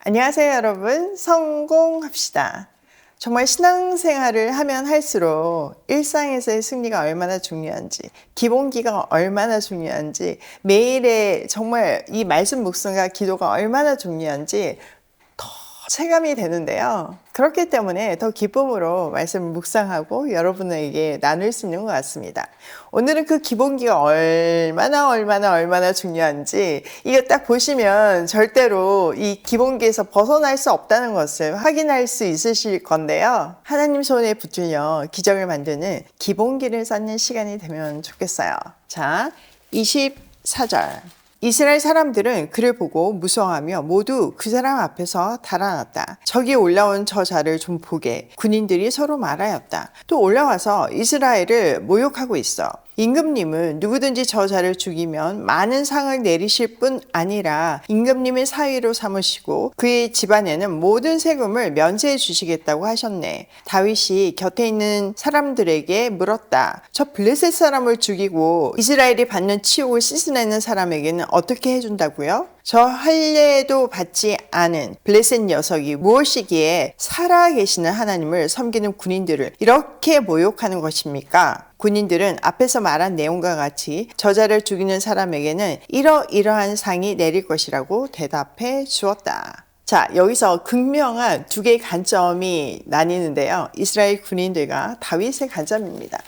안녕하세요, 여러분. 성공합시다. 정말 신앙생활을 하면 할수록 일상에서의 승리가 얼마나 중요한지, 기본기가 얼마나 중요한지, 매일의 정말 이 말씀 묵상과 기도가 얼마나 중요한지 더 체감이 되는데요. 그렇기 때문에 더 기쁨으로 말씀을 묵상하고 여러분에게 나눌 수 있는 것 같습니다. 오늘은 그 기본기가 얼마나 중요한지 이거 딱 보시면 절대로 이 기본기에서 벗어날 수 없다는 것을 확인할 수 있으실 건데요. 하나님 손에 붙들려 기적을 만드는 기본기를 쌓는 시간이 되면 좋겠어요. 자, 24절. 이스라엘 사람들은 그를 보고 무서워하며 모두 그 사람 앞에서 달아났다. 저기 올라온 저 자를 좀 보게. 군인들이 서로 말하였다. 또 올라와서 이스라엘을 모욕하고 있어. 임금님은 누구든지 저 자를 죽이면 많은 상을 내리실 뿐 아니라 임금님의 사위로 삼으시고 그의 집안에는 모든 세금을 면제해 주시겠다고 하셨네. 다윗이 곁에 있는 사람들에게 물었다. 저 블레셋 사람을 죽이고 이스라엘이 받는 치욕을 씻어내는 사람에게는 어떻게 해준다고요? 저 할례도 받지 않은 블레셋 녀석이 무엇이기에 살아계시는 하나님을 섬기는 군인들을 이렇게 모욕하는 것입니까? 군인들은 앞에서 말한 내용과 같이 저자를 죽이는 사람에게는 이러이러한 상이 내릴 것이라고 대답해 주었다. 자, 여기서 극명한 두 개의 관점이 나뉘는데요. 이스라엘 군인들과 다윗의 관점입니다.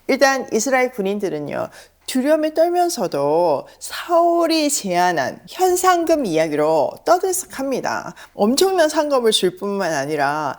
일단 이스라엘 군인들은요, 두려움에 떨면서도 사울이 제안한 현상금 이야기로 떠들썩합니다. 엄청난 상금을 줄 뿐만 아니라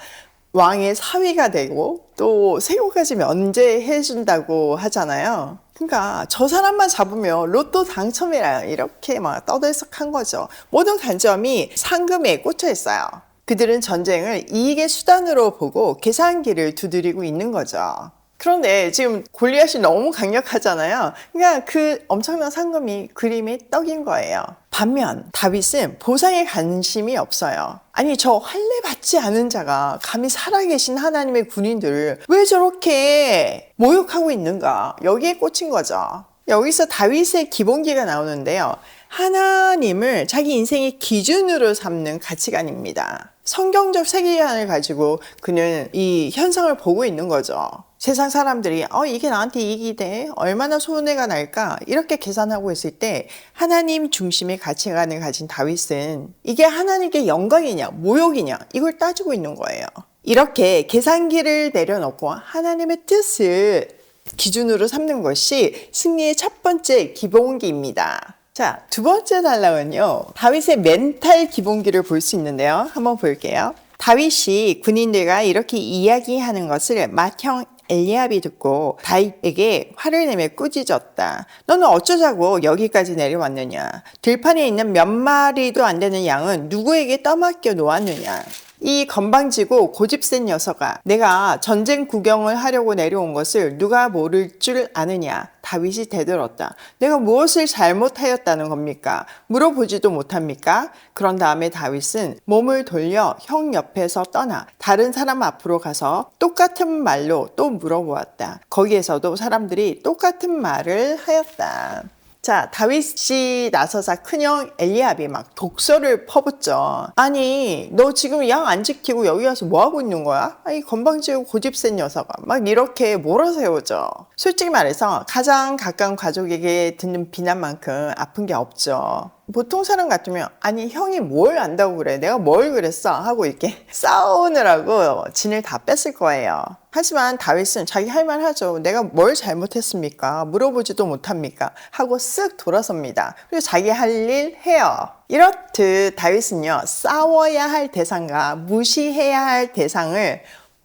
왕의 사위가 되고 또 세고까지 면제해 준다고 하잖아요. 그러니까 저 사람만 잡으면 로또 당첨이라 이렇게 막 떠들썩한 거죠. 모든 관점이 상금에 꽂혀 있어요. 그들은 전쟁을 이익의 수단으로 보고 계산기를 두드리고 있는 거죠. 그런데 지금 골리앗이 너무 강력하잖아요. 그러니까 그 엄청난 상금이 그림의 떡인 거예요. 반면 다윗은 보상에 관심이 없어요. 아니, 저 할례 받지 않은 자가 감히 살아계신 하나님의 군인들을 왜 저렇게 모욕하고 있는가? 여기에 꽂힌 거죠. 여기서 다윗의 기본기가 나오는데요. 하나님을 자기 인생의 기준으로 삼는 가치관입니다. 성경적 세계관을 가지고 그는 이 현상을 보고 있는 거죠. 세상 사람들이 이게 나한테 이익이 돼? 얼마나 손해가 날까? 이렇게 계산하고 있을 때 하나님 중심의 가치관을 가진 다윗은 이게 하나님께 영광이냐 모욕이냐 이걸 따지고 있는 거예요. 이렇게 계산기를 내려놓고 하나님의 뜻을 기준으로 삼는 것이 승리의 첫 번째 기본기입니다. 자, 두 번째 단락은요. 다윗의 멘탈 기본기를 볼 수 있는데요. 한번 볼게요. 다윗이 군인들과 이렇게 이야기하는 것을 맏형 엘리압이 듣고 다윗에게 화를 내며 꾸짖었다. 너는 어쩌자고 여기까지 내려왔느냐? 들판에 있는 몇 마리도 안 되는 양은 누구에게 떠맡겨 놓았느냐? 이 건방지고 고집센 녀석아, 내가 전쟁 구경을 하려고 내려온 것을 누가 모를 줄 아느냐? 다윗이 대들었다. 내가 무엇을 잘못하였다는 겁니까? 물어보지도 못합니까? 그런 다음에 다윗은 몸을 돌려 형 옆에서 떠나 다른 사람 앞으로 가서 똑같은 말로 또 물어보았다. 거기에서도 사람들이 똑같은 말을 하였다. 자, 다윗이 나서자 큰형 엘리압이 막 독설을 퍼붓죠. 아니, 너 지금 양 안 지키고 여기 와서 뭐 하고 있는 거야? 아니, 건방지고 고집센 녀석아. 막 이렇게 몰아세우죠. 솔직히 말해서 가장 가까운 가족에게 듣는 비난만큼 아픈 게 없죠. 보통 사람 같으면 아니 형이 뭘 안다고 그래, 내가 뭘 그랬어 하고 이렇게 싸우느라고 진을 다 뺐을 거예요. 하지만 다윗은 자기 할 말 하죠. 내가 뭘 잘못했습니까? 물어보지도 못합니까? 하고 쓱 돌아섭니다. 그리고 자기 할 일 해요. 이렇듯 다윗은요, 싸워야 할 대상과 무시해야 할 대상을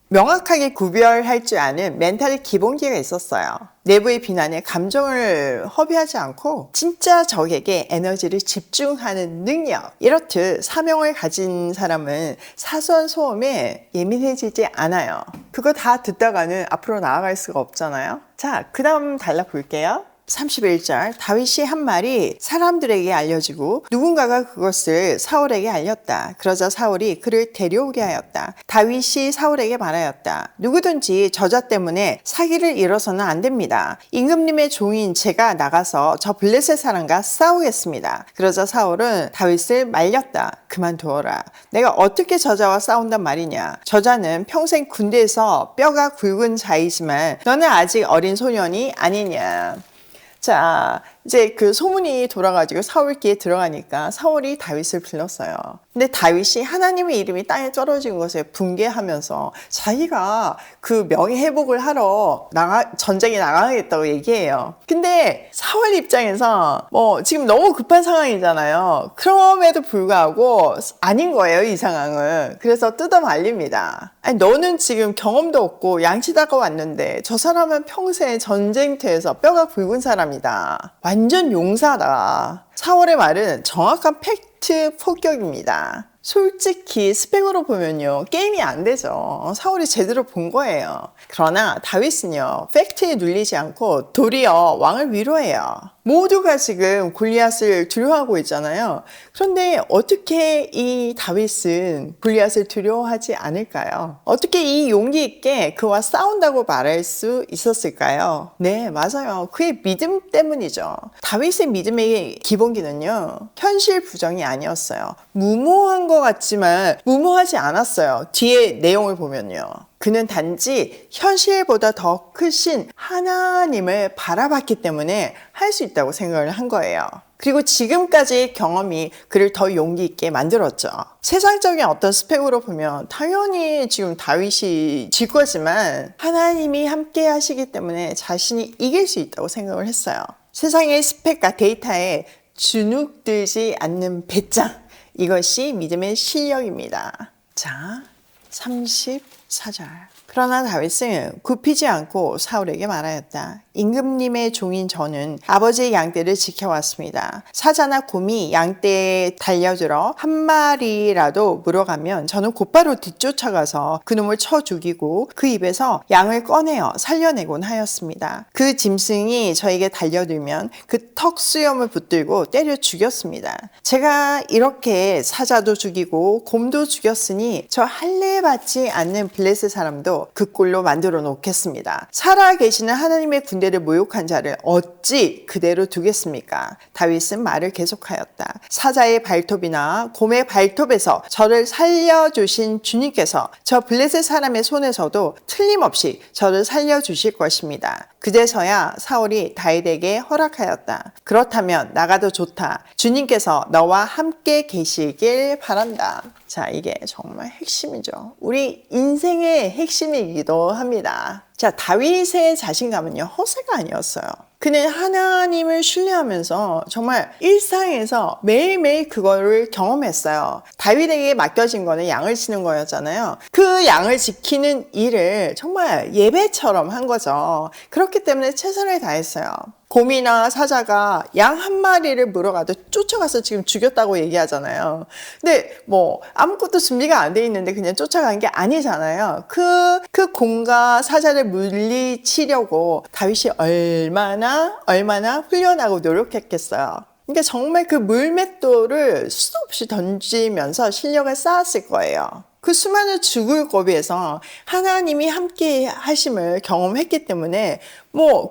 명확하게 구별할 줄 아는 멘탈의 기본기가 있었어요. 내부의 비난에 감정을 허비하지 않고 진짜 적에게 에너지를 집중하는 능력. 이렇듯 사명을 가진 사람은 사소한 소음에 예민해지지 않아요. 그거 다 듣다가는 앞으로 나아갈 수가 없잖아요. 자, 그 다음 단락 볼게요. 31절 다윗이 한 말이 사람들에게 알려지고 누군가가 그것을 사울에게 알렸다. 그러자 사울이 그를 데려오게 하였다. 다윗이 사울에게 말하였다. 누구든지 저자 때문에 사기를 잃어서는 안 됩니다. 임금님의 종인 제가 나가서 저 블레셋 사람과 싸우겠습니다. 그러자 사울은 다윗을 말렸다. 그만두어라. 내가 어떻게 저자와 싸운단 말이냐. 저자는 평생 군대에서 뼈가 굵은 자이지만 너는 아직 어린 소년이 아니냐. 자, 이제 그 소문이 돌아가지고 사울기에 들어가니까 사울이 다윗을 불렀어요. 근데 다윗이 하나님의 이름이 땅에 떨어진 것에 분개하면서 자기가 그 명예회복을 하러 전쟁에 나가겠다고 얘기해요. 근데 사울 입장에서 지금 너무 급한 상황이잖아요. 그럼에도 불구하고 아닌 거예요, 이 상황은. 그래서 뜯어 말립니다. 아니, 너는 지금 경험도 없고 양치다가 왔는데 저 사람은 평생 전쟁터에서 뼈가 굵은 사람이다. 완전 용사다. 사울의 말은 정확한 팩트 폭격입니다. 솔직히 스펙으로 보면요, 게임이 안 되죠. 사울이 제대로 본 거예요. 그러나 다윗은요, 팩트에 눌리지 않고 도리어 왕을 위로해요. 모두가 지금 골리앗을 두려워하고 있잖아요. 그런데 어떻게 이 다윗은 골리앗을 두려워하지 않을까요? 어떻게 이 용기 있게 그와 싸운다고 말할 수 있었을까요? 네, 맞아요. 그의 믿음 때문이죠. 다윗의 믿음의 기본기는요, 현실 부정이 아니었어요. 무모한 것 같지만 무모하지 않았어요. 뒤에 내용을 보면요. 그는 단지 현실보다 더 크신 하나님을 바라봤기 때문에 할 수 있다고 생각을 한 거예요. 그리고 지금까지의 경험이 그를 더 용기 있게 만들었죠. 세상적인 어떤 스펙으로 보면 당연히 지금 다윗이 질 거지만 하나님이 함께 하시기 때문에 자신이 이길 수 있다고 생각을 했어요. 세상의 스펙과 데이터에 주눅들지 않는 배짱, 이것이 믿음의 실력입니다. 자, 34절. 그러나 다윗은 굽히지 않고 사울에게 말하였다. 임금님의 종인 저는 아버지의 양떼를 지켜왔습니다. 사자나 곰이 양떼에 달려들어 한 마리라도 물어가면 저는 곧바로 뒤쫓아가서 그놈을 쳐 죽이고 그 입에서 양을 꺼내어 살려내곤 하였습니다. 그 짐승이 저에게 달려들면 그 턱수염을 붙들고 때려 죽였습니다. 제가 이렇게 사자도 죽이고 곰도 죽였으니 저 할례받지 않는 블레셋 사람도 그 꼴로 만들어 놓겠습니다. 살아계시는 하나님의 군대를 모욕한 자를 어찌 그대로 두겠습니까? 다윗은 말을 계속하였다. 사자의 발톱이나 곰의 발톱에서 저를 살려주신 주님께서 저 블레셋 사람의 손에서도 틀림없이 저를 살려주실 것입니다. 그제서야 사울이 다윗에게 허락하였다. 그렇다면 나가도 좋다. 주님께서 너와 함께 계시길 바란다. 자, 이게 정말 핵심이죠. 우리 인생의 핵심이기도 합니다. 자, 다윗의 자신감은요, 허세가 아니었어요. 그는 하나님을 신뢰하면서 정말 일상에서 매일매일 그거를 경험했어요. 다윗에게 맡겨진 거는 양을 치는 거였잖아요. 그 양을 지키는 일을 정말 예배처럼 한 거죠. 그렇기 때문에 최선을 다했어요. 곰이나 사자가 양 한 마리를 물어가도 쫓아가서 지금 죽였다고 얘기하잖아요. 근데 아무것도 준비가 안 돼 있는데 그냥 쫓아간 게 아니잖아요. 그 곰과 사자를 물리치려고 다윗이 얼마나 훈련하고 노력했겠어요. 그러니까 정말 그 물맷돌을 수도 없이 던지면서 실력을 쌓았을 거예요. 그 수많은 죽을 고비에서 하나님이 함께 하심을 경험했기 때문에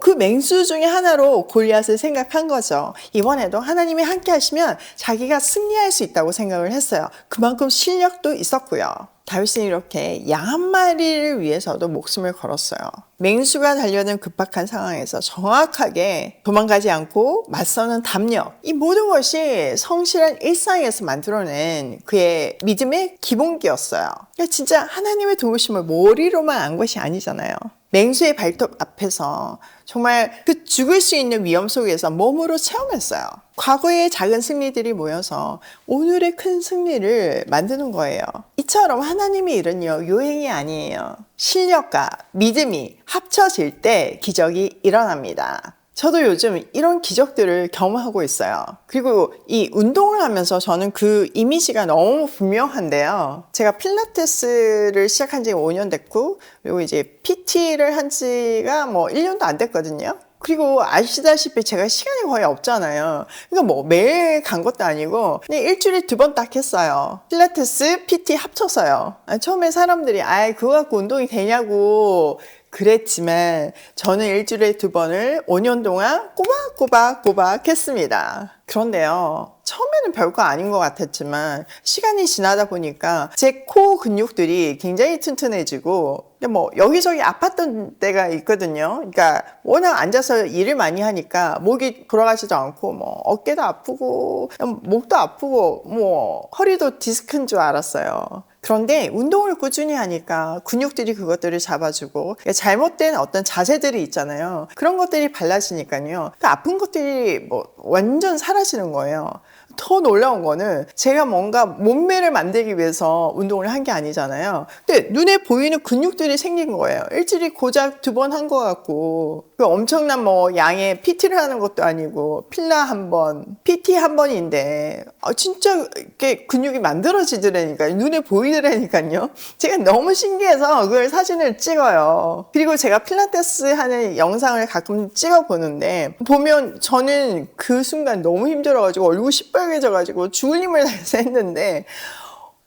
그 맹수 중에 하나로 골리앗을 생각한 거죠. 이번에도 하나님이 함께 하시면 자기가 승리할 수 있다고 생각을 했어요. 그만큼 실력도 있었고요. 다윗은 이렇게 양 한 마리를 위해서도 목숨을 걸었어요. 맹수가 달려든 급박한 상황에서 정확하게 도망가지 않고 맞서는 담력, 이 모든 것이 성실한 일상에서 만들어낸 그의 믿음의 기본기였어요. 그러니까 진짜 하나님의 도우심을 머리로만 안 것이 아니잖아요. 맹수의 발톱 앞에서 정말 그 죽을 수 있는 위험 속에서 몸으로 체험했어요. 과거의 작은 승리들이 모여서 오늘의 큰 승리를 만드는 거예요. 이처럼 하나님의 일은요, 요행이 아니에요. 실력과 믿음이 합쳐질 때 기적이 일어납니다. 저도 요즘 이런 기적들을 경험하고 있어요. 그리고 이 운동을 하면서 저는 그 이미지가 너무 분명한데요. 제가 필라테스를 시작한 지 5년 됐고, 그리고 이제 PT를 한 지가 1년도 안 됐거든요. 그리고 아시다시피 제가 시간이 거의 없잖아요. 그러니까 뭐 매일 간 것도 아니고 그냥 일주일에 2번 딱 했어요. 필라테스, PT 합쳐서요. 처음에 사람들이 그거 갖고 운동이 되냐고 그랬지만 저는 일주일에 2번을 5년 동안 꼬박꼬박 했습니다. 그런데요, 처음에는 별거 아닌 것 같았지만 시간이 지나다 보니까 제 코 근육들이 굉장히 튼튼해지고, 근데 뭐 여기저기 아팠던 때가 있거든요. 그러니까 워낙 앉아서 일을 많이 하니까 목이 돌아가지도 않고 뭐 어깨도 아프고 목도 아프고 뭐 허리도 디스크인 줄 알았어요. 그런데 운동을 꾸준히 하니까 근육들이 그것들을 잡아주고, 잘못된 어떤 자세들이 있잖아요. 그런 것들이 발라지니까요. 그 아픈 것들이 뭐 완전 사라지는 거예요. 더 놀라운 거는 제가 뭔가 몸매를 만들기 위해서 운동을 한 게 아니잖아요. 근데 눈에 보이는 근육들이 생긴 거예요. 일주일에 고작 2번 한 것 같고, 그 엄청난 뭐 양의 PT를 하는 것도 아니고 필라 1번, PT 1번인데 진짜 이렇게 근육이 만들어지더라니까요. 눈에 보이더라니까요. 제가 너무 신기해서 그걸 사진을 찍어요. 그리고 제가 필라테스 하는 영상을 가끔 찍어 보는데, 보면 저는 그 순간 너무 힘들어가지고 얼굴이 시뻘개져가지고 죽을 힘을 다해서 했는데,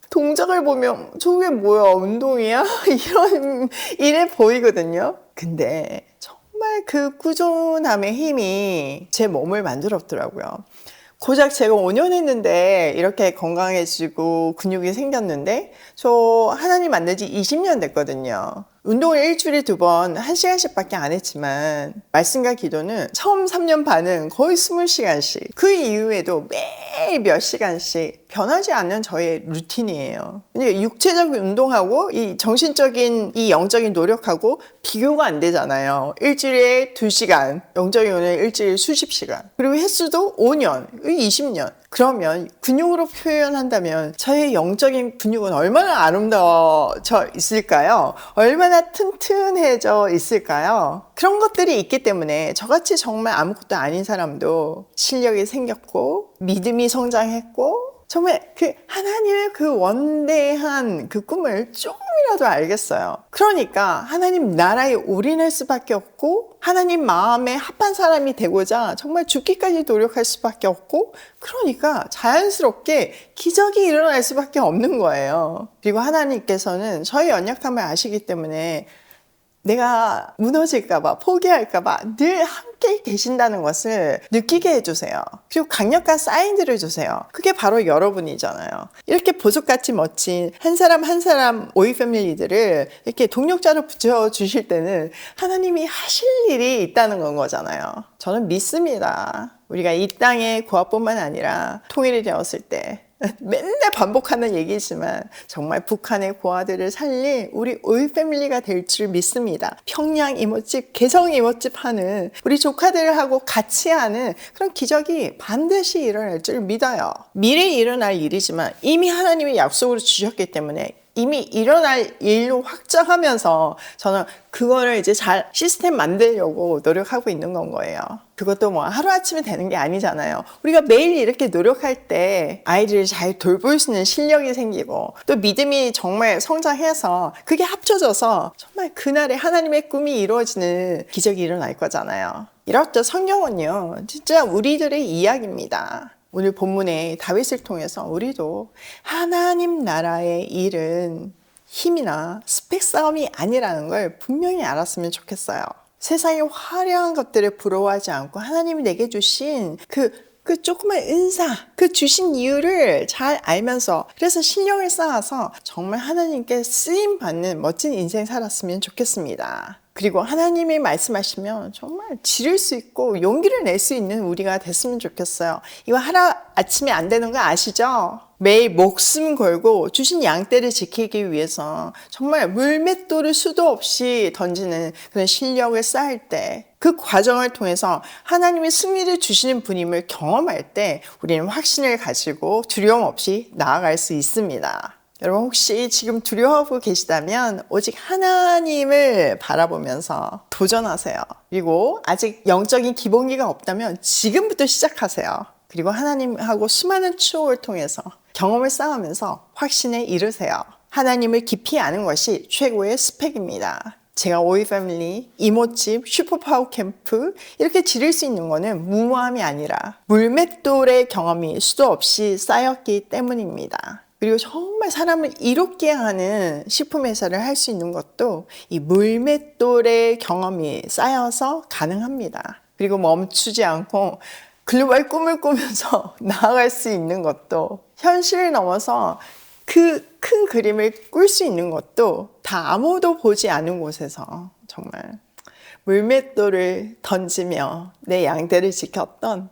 동작을 보면 저게 뭐야, 운동이야? 이래 보이거든요. 근데 정말 그 꾸준함의 힘이 제 몸을 만들었더라고요. 고작 제가 5년 했는데 이렇게 건강해지고 근육이 생겼는데, 저 하나님 만난 지 20년 됐거든요. 운동을 일주일에 2번 1시간씩밖에 안 했지만 말씀과 기도는 처음 3년 반은 거의 20시간씩, 그 이후에도 매일 몇 시간씩 변하지 않는 저의 루틴이에요. 육체적인 운동하고 이 정신적인, 이 영적인 노력하고 비교가 안 되잖아요. 일주일에 2시간, 영적인 운동은 일주일에 수십 시간, 그리고 횟수도 5년, 20년. 그러면 근육으로 표현한다면 저의 영적인 근육은 얼마나 아름다워져 있을까요? 얼마나 튼튼해져 있을까요? 그런 것들이 있기 때문에 저같이 정말 아무것도 아닌 사람도 실력이 생겼고 믿음이 성장했고, 정말 그 하나님의 그 원대한 그 꿈을 조금이라도 알겠어요. 그러니까 하나님 나라에 올인할 수밖에 없고, 하나님 마음에 합한 사람이 되고자 정말 죽기까지 노력할 수밖에 없고, 그러니까 자연스럽게 기적이 일어날 수밖에 없는 거예요. 그리고 하나님께서는 저의 연약함을 아시기 때문에 내가 무너질까봐, 포기할까봐 늘 함께 계신다는 것을 느끼게 해주세요. 그리고 강력한 사인들을 주세요. 그게 바로 여러분이잖아요. 이렇게 보석같이 멋진 한 사람 한 사람 오이 패밀리들을 이렇게 동력자로 붙여주실 때는 하나님이 하실 일이 있다는 건 거잖아요. 저는 믿습니다. 우리가 이 땅의 고아뿐만 아니라 통일이 되었을 때, 맨날 반복하는 얘기지만 정말 북한의 고아들을 살릴 우리 오일 패밀리가 될 줄 믿습니다. 평양 이모집, 개성 이모집 하는 우리 조카들하고 같이 하는 그런 기적이 반드시 일어날 줄 믿어요. 미래에 일어날 일이지만 이미 하나님이 약속으로 주셨기 때문에 이미 일어날 일로 확정하면서 저는 그거를 이제 잘 시스템 만들려고 노력하고 있는 건 거예요. 그것도 뭐 하루아침에 되는 게 아니잖아요. 우리가 매일 이렇게 노력할 때 아이들을 잘 돌볼 수 있는 실력이 생기고, 또 믿음이 정말 성장해서 그게 합쳐져서 정말 그날에 하나님의 꿈이 이루어지는 기적이 일어날 거잖아요. 이렇듯 성경은요, 진짜 우리들의 이야기입니다. 오늘 본문의 다윗을 통해서 우리도 하나님 나라의 일은 힘이나 스펙 싸움이 아니라는 걸 분명히 알았으면 좋겠어요. 세상의 화려한 것들을 부러워하지 않고 하나님이 내게 주신 그 조그만 은사, 그 주신 이유를 잘 알면서, 그래서 신령을 쌓아서 정말 하나님께 쓰임받는 멋진 인생 살았으면 좋겠습니다. 그리고 하나님이 말씀하시면 정말 지를 수 있고 용기를 낼 수 있는 우리가 됐으면 좋겠어요. 이거 하루아침에 안 되는 거 아시죠? 매일 목숨 걸고 주신 양떼를 지키기 위해서 정말 물맷돌을 수도 없이 던지는 그런 실력을 쌓을 때, 그 과정을 통해서 하나님의 승리를 주시는 분임을 경험할 때 우리는 확신을 가지고 두려움 없이 나아갈 수 있습니다. 여러분, 혹시 지금 두려워하고 계시다면 오직 하나님을 바라보면서 도전하세요. 그리고 아직 영적인 기본기가 없다면 지금부터 시작하세요. 그리고 하나님하고 수많은 추억을 통해서 경험을 쌓으면서 확신에 이르세요. 하나님을 깊이 아는 것이 최고의 스펙입니다. 제가 오이 패밀리, 이모집, 슈퍼파워 캠프 이렇게 지를 수 있는 거는 무모함이 아니라 물맷돌의 경험이 수도 없이 쌓였기 때문입니다. 그리고 정말 사람을 이롭게 하는 식품 회사를 할 수 있는 것도 이 물맷돌의 경험이 쌓여서 가능합니다. 그리고 멈추지 않고 글로벌 꿈을 꾸면서 나아갈 수 있는 것도, 현실을 넘어서 그 큰 그림을 꿀 수 있는 것도 다 아무도 보지 않은 곳에서 정말 물맷돌을 던지며 내 양떼를 지켰던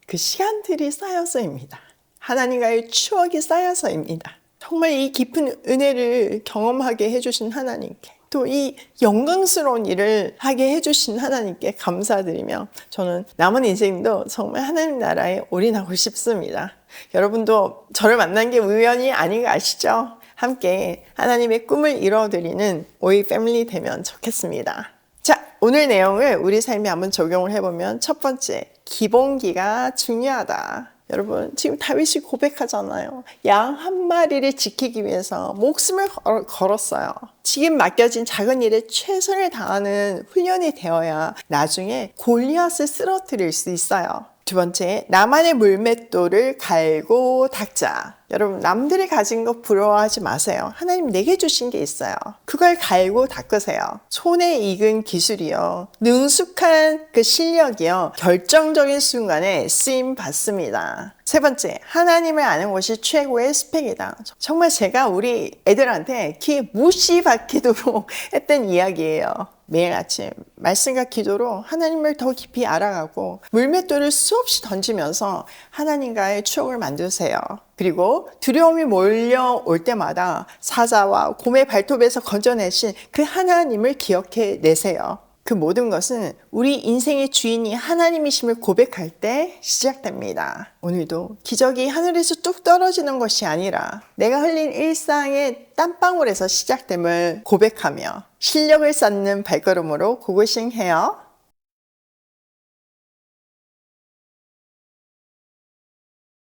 그 시간들이 쌓여서입니다. 하나님과의 추억이 쌓여서입니다. 정말 이 깊은 은혜를 경험하게 해주신 하나님께, 또 이 영광스러운 일을 하게 해주신 하나님께 감사드리며 저는 남은 인생도 정말 하나님 나라에 올인하고 싶습니다. 여러분도 저를 만난 게 우연이 아닌 거 아시죠? 함께 하나님의 꿈을 이뤄드리는 오이 패밀리 되면 좋겠습니다. 자, 오늘 내용을 우리 삶에 한번 적용을 해보면, 첫 번째, 기본기가 중요하다. 여러분, 지금 다윗이 고백하잖아요. 양 한 마리를 지키기 위해서 목숨을 걸었어요. 지금 맡겨진 작은 일에 최선을 다하는 훈련이 되어야 나중에 골리앗을 쓰러뜨릴 수 있어요. 두 번째, 나만의 물맷돌을 갈고 닦자. 여러분, 남들이 가진 거 부러워하지 마세요. 하나님 내게 주신 게 있어요. 그걸 갈고 닦으세요. 손에 익은 기술이요, 능숙한 그 실력이요, 결정적인 순간에 쓰임 받습니다. 세 번째, 하나님을 아는 것이 최고의 스펙이다. 정말 제가 우리 애들한테 귀에 못이 박히도록 했던 이야기예요. 매일 아침 말씀과 기도로 하나님을 더 깊이 알아가고 물맷돌을 수없이 던지면서 하나님과의 추억을 만드세요. 그리고 두려움이 몰려올 때마다 사자와 곰의 발톱에서 건져내신 그 하나님을 기억해 내세요. 그 모든 것은 우리 인생의 주인이 하나님이심을 고백할 때 시작됩니다. 오늘도 기적이 하늘에서 뚝 떨어지는 것이 아니라 내가 흘린 일상의 땀방울에서 시작됨을 고백하며 실력을 쌓는 발걸음으로 고고싱해요.